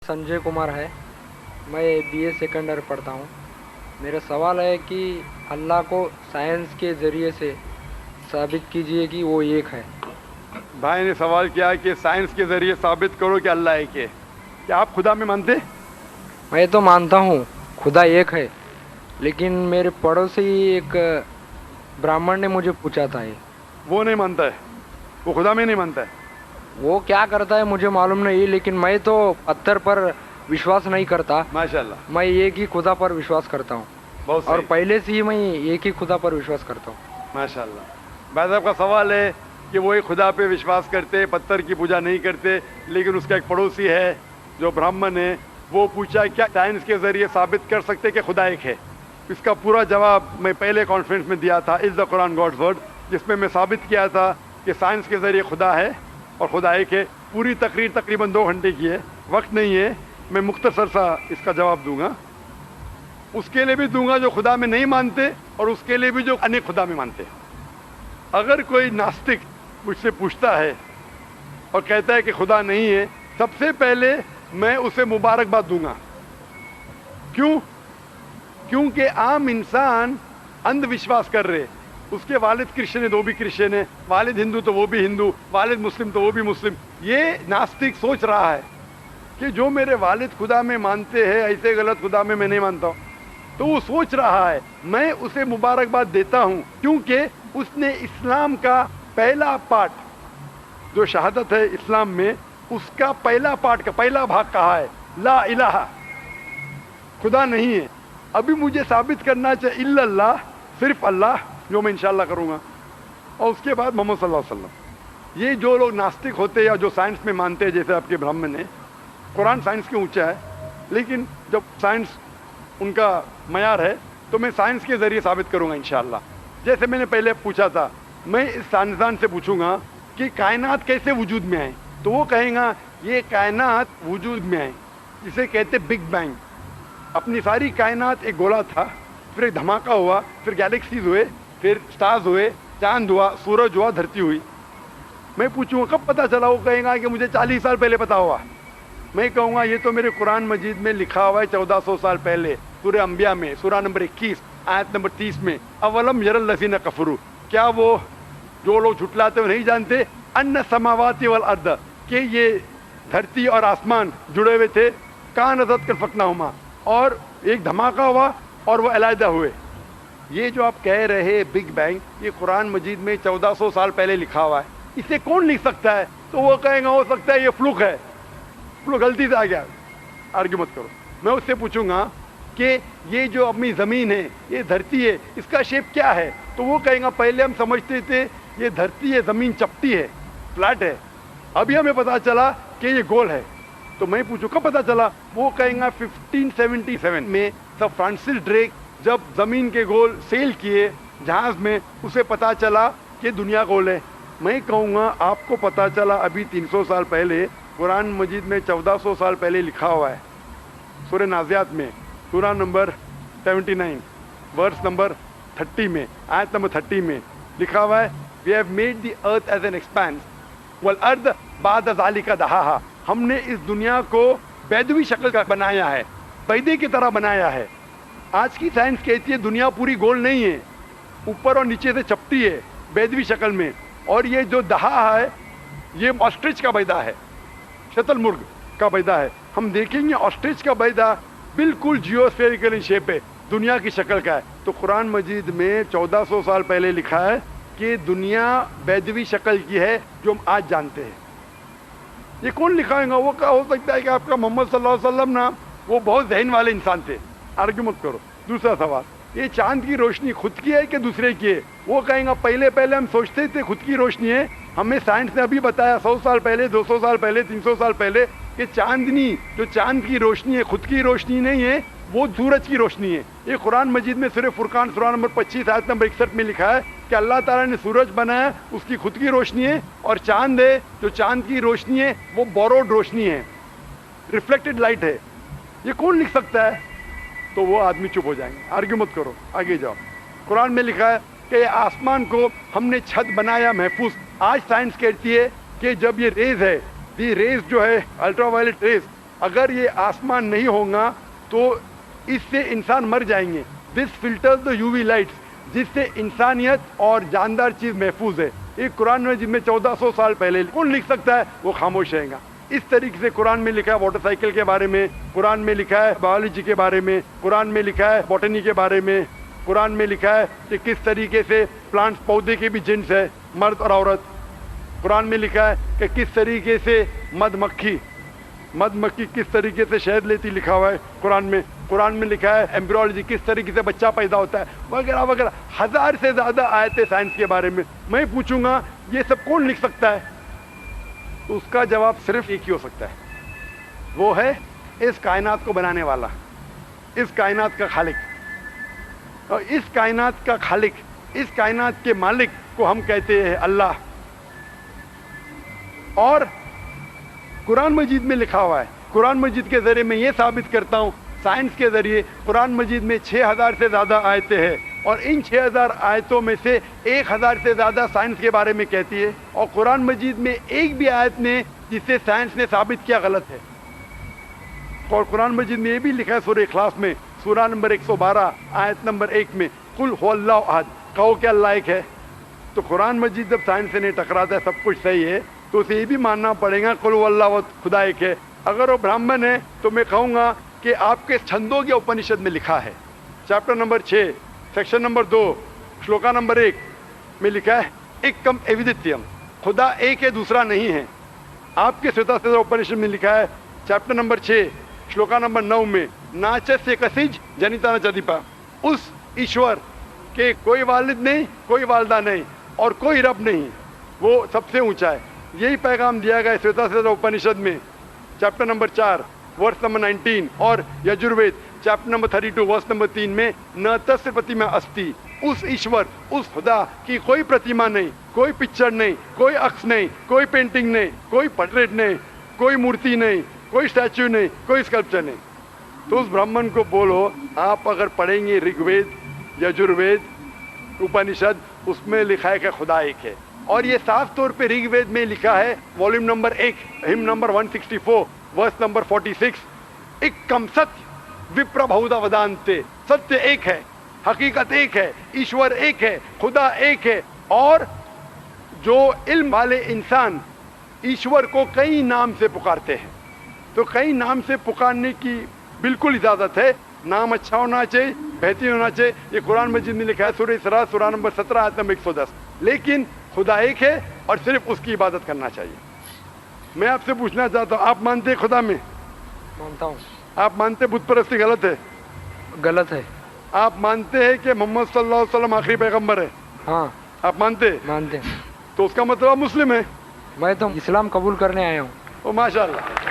संजय कुमार है। मैं BA second year पढ़ता हूँ। मेरा सवाल है कि अल्लाह को साइंस के ज़रिए से साबित कीजिए कि वो एक है। भाई ने सवाल किया कि साइंस के जरिए साबित करो कि अल्लाह एक है। क्या आप खुदा में मानते हैं? मैं तो मानता हूँ खुदा एक है, लेकिन मेरे पड़ोसी एक ब्राह्मण ने मुझे पूछा था ये। वो नहीं मानता है, वो खुदा में नहीं मानता है। वो क्या करता है मुझे मालूम नहीं, लेकिन मैं तो पत्थर पर विश्वास नहीं करता। माशाल्लाह, मैं एक ही खुदा पर विश्वास करता हूँ, बहुत और सही। पहले से ही मैं एक ही खुदा पर विश्वास करता हूँ। माशाल्लाह। भाई साहब का सवाल है कि वो एक खुदा पे विश्वास करते, पत्थर की पूजा नहीं करते, लेकिन उसका एक पड़ोसी है जो ब्राह्मण है, वो पूछा क्या साइंस के जरिए साबित कर सकते कि खुदा एक है। इसका पूरा जवाब मैं पहले कॉन्फ्रेंस में दिया था, is the Quran God's word, जिसमें मैं साबित किया था कि साइंस के ज़रिए खुदा है और खुदा एक है। पूरी तकरीर तकरीबन 2 घंटे की है, वक्त नहीं है, मैं मुख्तसर सा इसका जवाब दूंगा। उसके लिए भी दूंगा जो खुदा में नहीं मानते, और उसके लिए भी जो अनेक खुदा में मानते। अगर कोई नास्तिक मुझसे पूछता है और कहता है कि खुदा नहीं है, सबसे पहले मैं उसे मुबारकबाद दूंगा। क्यों? क्योंकि आम इंसान अंधविश्वास कर रहे। उसके वालिद क्रिश्चियन है तो वो भी क्रिश्चियन है, वालिद हिंदू तो वो भी हिंदू, वालिद मुस्लिम तो वो भी मुस्लिम। ये नास्तिक सोच रहा है कि जो मेरे वालिद खुदा में मानते हैं, ऐसे गलत खुदा में मैं नहीं मानता हूँ। तो वो सोच रहा है, मैं उसे मुबारकबाद देता हूँ, क्योंकि उसने इस्लाम का पहला पार्ट जो शहादत है इस्लाम में, उसका पहला पार्ट का पहला भाग कहा है, ला इलाहा, खुदा नहीं है। अभी मुझे साबित करना चाहिए इल्लल्लाह, सिर्फ अल्लाह, जो मैं इंशाल्लाह करूँगा, और उसके बाद मोहम्मद सल्लल्लाहु अलैहि वसल्लम। ये जो लोग नास्तिक होते हैं या जो साइंस में मानते हैं, जैसे आपके ब्राह्मण है, कुरान साइंस के ऊंचा है, लेकिन जब साइंस उनका मयार है तो मैं साइंस के ज़रिए साबित करूँगा इंशाल्लाह। जैसे मैंने पहले पूछा था, मैं इस साइंसदान से पूछूंगा कि कायनात कैसे वजूद में आए, तो वो कहेगा ये कायनात वजूद में आए, जिसे कहते बिग बैंग। अपनी सारी कायनात एक गोला था, फिर एक धमाका हुआ, फिर गैलेक्सीज हुए, फिर स्टार्स हुए, चांद हुआ, सूरज हुआ, धरती हुई। मैं पूछूंगा कब पता चला, वो कहेगा कि मुझे 40 साल पहले पता हुआ। मैं कहूँगा ये तो मेरे कुरान मजीद में लिखा हुआ है 1400 साल पहले, सूरह अंबिया में, सूरह नंबर 21 आयत नंबर 30 में, अवलम यरल लज़ीना कफरू, क्या वो जो लोग झुटलाते हुए नहीं जानते, अन्ना समावाति वल अर्द, कि ये धरती और आसमान जुड़े हुए थे, कान अज़त कर फकनाहुमा, और एक धमाका हुआ और वो अलहदा हुए। ये जो आप कह रहे बिग बैंग, ये कुरान मजीद में 1400 साल पहले लिखा हुआ है, इसे कौन लिख सकता है? तो वो कहेगा हो सकता है ये फ्लूक है, फ्लूक गलती से आ गया। आर्ग्यू मत करो। मैं उससे पूछूंगा कि ये जो अपनी ज़मीन है, ये धरती है, इसका शेप क्या है? तो वो कहेगा पहले हम समझते थे ये धरती है, ज़मीन चपटी है, फ्लैट है, अभी हमें पता चला कि ये गोल है। तो मैं पूछूं कब पता चला? वो कहेगा 1577 में सर फ्रांसिस ड्रेक जब ज़मीन के गोल सेल किए जहाज़ में, उसे पता चला कि दुनिया गोल है। मैं कहूँगा आपको पता चला अभी 300 साल पहले, कुरान मजीद में 1400 साल पहले लिखा हुआ है, सूरह नाज़ियात में, सूरह नंबर 79 वर्स नंबर 30 में, आयत नंबर 30 में लिखा हुआ है, we have made the earth as an expanse वल अर्द बाद ज़ालिका दहाहा, हमने इस दुनिया को बैदवी शक्ल का बनाया है, बैदे की तरह बनाया है। आज की साइंस कहती है दुनिया पूरी गोल नहीं है, ऊपर और नीचे से चपटी है बैदवी शक्ल में, और ये जो दहा है ये ऑस्ट्रिच का बैदा है, शतल मुर्ग का बैदा है। हम देखेंगे ऑस्ट्रिच का बैदा बिल्कुल जियोस्फेरिकल इन शेप है, दुनिया की शक्ल का है। तो कुरान मजीद में 1400 साल पहले लिखा है कि दुनिया बैदवी शक्ल की है जो हम आज जानते हैं। ये कौन लिखाएगा? वो क्या हो सकता है कि आपका मोहम्मद सल्लल्लाहु अलैहि वसल्लम ना, वो बहुत जहन वाले इंसान थे। आर्ग्यू मत करो। दूसरा सवाल, ये चांद की रोशनी खुद की है कि दूसरे की है? वो कहेगा पहले पहले हम सोचते थे खुद की रोशनी है, हमें साइंस ने अभी बताया 100 साल पहले, 200 साल पहले, 300 साल पहले कि चांदनी जो चांद की रोशनी है खुद की रोशनी नहीं है, वो सूरज की रोशनी है। ये कुरान मजीद में सूरह फुरकान सूरह नंबर 25 आयत नंबर 61 में लिखा है कि अल्लाह ताला ने सूरज बनाया, उसकी खुद की रोशनी है, और चांद है जो चांद की रोशनी है वो बोरोड रोशनी है, रिफ्लेक्टेड लाइट है। ये कौन लिख सकता है? तो वो आदमी चुप हो जाएंगे। आर्ग्यू मत करो, आगे जाओ। कुरान में लिखा है कि आसमान को हमने छत बनाया महफूज। आज साइंस कहती है कि जब ये रेज है, दी रेज जो है अल्ट्रावायलेट रेज, اگر یہ آسمان نہیں ہوگا تو اس سے انسان مر جائیں گے. This filters the U V lights, جس سے انسانیت اور جاندار چیز محفوظ ہے. یہ قرآن میں جن میں 1400 سال پہلے کون لکھ سکتا ہے؟ وہ خاموش رہے گا. اس طریقے سے قرآن میں لکھا ہے واٹر سائیکل کے بارے میں، قرآن میں لکھا ہے بایولوجی کے بارے میں، قرآن میں لکھا ہے بوٹنی کے بارے میں، قرآن میں لکھا ہے کہ کس طریقے سے پلانٹس پودے کے بھی جنس ہے، مرد اور عورت. قرآن میں لکھا ہے کہ کس طریقے سے مد مکھی کس طریقے سے شہد لیتی، لکھا ہوا ہے قرآن میں. قرآن میں لکھا ہے ایمبریولوجی کس طریقے سے بچہ پیدا ہوتا ہے، وغیرہ وغیرہ. 1000 سے زیادہ آیتیں سائنس کے بارے میں. میں پوچھوں گا یہ سب کون لکھ سکتا ہے؟ تو اس کا جواب صرف ایک ہی ہو سکتا ہے، وہ ہے اس کائنات کو بنانے والا، اس کائنات کا خالق. اور اس کائنات کا خالق، اس کائنات کے مالک کو ہم کہتے ہیں اللہ. اور قرآن مجید میں لکھا ہوا ہے، قرآن مجید کے ذریعے میں یہ ثابت کرتا ہوں، سائنس کے ذریعے قرآن مجید میں 6000 سے زیادہ آیتیں ہیں، اور ان 6000 آیتوں میں سے 1000 سے زیادہ سائنس کے بارے میں کہتی ہے. اور قرآن مجید میں ایک بھی آیت نے جسے سائنس نے ثابت کیا غلط ہے. اور قرآن مجید میں یہ بھی لکھا ہے سورہ اخلاص میں، سورہ نمبر 112 آیت نمبر 1 میں، قل هو اللہ احد، کہو کہ اللہ ایک ہے. تو قرآن مجید جب سائنس سے نہیں ٹکراتا ہے، سب کچھ صحیح ہے، تو اسے یہ بھی ماننا پڑے گا قل هو اللہ احد، خدا ایک ہے. اگر وہ برہمن ہے تو میں کہوں گا کہ آپ کے چھندوگیہ اپنشد میں لکھا ہے، chapter number 6 section number 2 shloka number 1 میں لکھا ہے ایکم ایودتیم، خدا ایک ہے دوسرا نہیں ہے. آپ کے سوتا سوتا اپنشد میں لکھا ہے چیپٹر نمبر 6 شلوکا نمبر 9 میں ناچس کسج جنیتا ن چدیپا، اس ایشور کے کوئی والد نہیں، کوئی والدہ نہیں، اور کوئی رب نہیں، وہ سب سے اونچا ہے. یہی پیغام دیا گیا سوتا سوتا اپنشد میں چیپٹر نمبر 4 ورس نمبر 19، اور Yajurveda chapter number 32 verse number 3 میں نہ تس پرتیما استی، اس ایشور، اس خدا کی کوئی پرتیما نہیں، کوئی پکچر نہیں، کوئی عکس نہیں، کوئی پینٹنگ نہیں، کوئی پورٹریٹ نہیں، کوئی مورتی نہیں، کوئی اسٹیچو نہیں، کوئی اسکلپچر نہیں. تو اس برہمن کو بولو، آپ اگر پڑھیں گے رگ وید، یجروید، اپنشد، اس میں لکھا ہے کہ خدا ایک ہے. اور یہ صاف طور پہ رگ وید میں لکھا ہے والیوم نمبر 1 ہم نمبر 164 ورس نمبر 46، ایکم ستیہ وپر بہودا ودانتے، ستیہ ایک ہے، حقیقت ایک ہے، ایشور ایک ہے، خدا ایک ہے. اور جو علم والے انسان ایشور کو کئی نام سے پکارتے ہیں، تو کئی نام سے پکارنے کی بالکل اجازت ہے. نام اچھا ہونا چاہیے، بہترین ہونا چاہیے. یہ قرآن مجید میں لکھا ہے سورہ اسراء سورہ نمبر 17 آیت نمبر 110. لیکن خدا ایک ہے اور صرف اس کی عبادت کرنا چاہیے. میں آپ سے پوچھنا چاہتا ہوں، آپ مانتے ہیں خدا میں؟ مانتا ہوں. آپ مانتے ہیں بت پرستی غلط ہے؟ غلط ہے. آپ مانتے ہیں کہ محمد صلی اللہ علیہ وسلم آخری پیغمبر ہے؟ ہاں آپ مانتے ہیں؟ مانتے ہیں. تو اس کا مطلب آپ مسلم ہے. میں تو اسلام قبول کرنے آیا ہوں. او ماشاء اللہ.